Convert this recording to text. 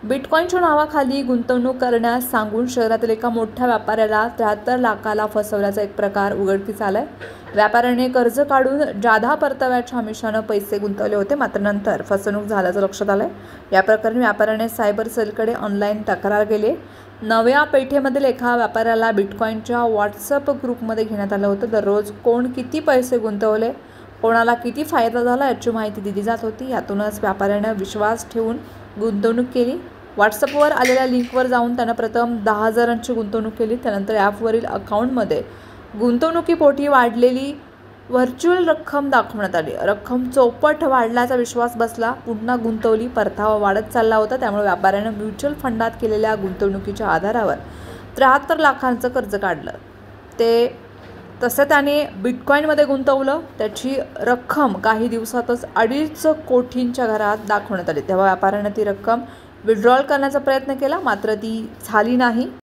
बिटकॉईनच्या नावाखाली गुंतवणूक करण्यास सांगून शहरातील एका मोठ्या व्यापाऱ्याला 73 लाखाला फसवल्याचा एक प्रकार उघडकीस आलाय। व्यापाऱ्याने कर्ज काढून जादा परताव्याच्या आमिषानं पैसे गुंतवले होते, मात्र नंतर फसवणूक झाल्याचं लक्षात आलंय। या प्रकरणी व्यापाऱ्याने सायबर सेलकडे ऑनलाईन तक्रार केली। नव्या पेठेमधील एका व्यापाऱ्याला बिटकॉईनच्या व्हॉट्सअप ग्रुपमध्ये घेण्यात आलं होतं। दररोज कोण किती पैसे गुंतवले, कोणाला किती फायदा झाला याची माहिती दिली जात होती। यातूनच व्यापाऱ्याने विश्वास ठेवून गुंतवणूक केली। व्हॉट्सअपवर आलेल्या लिंकवर जाऊन त्यानं प्रथम 10,000ची गुंतवणूक केली। त्यानंतर ॲपवरील अकाउंटमध्ये गुंतवणुकीपोटी वाढलेली व्हर्च्युअल रक्कम दाखवण्यात आली। रक्कम चौपट वाढल्याचा विश्वास बसला। पुन्हा गुंतवली, परतावा वाढत चालला होता। त्यामुळे व्यापाऱ्यानं म्युच्युअल फंडात केलेल्या गुंतवणुकीच्या आधारावर 73 लाखांचं कर्ज काढलं। तसं त्याने बिटकॉईनमध्ये गुंतवलं। त्याची रक्कम काही दिवसातच 2.5 कोटींच्या घरात दाखवण्यात आली। तेव्हा व्यापाऱ्यानं ती रक्कम विड्रॉल करण्याचा प्रयत्न केला, मात्र ती झाली नाही।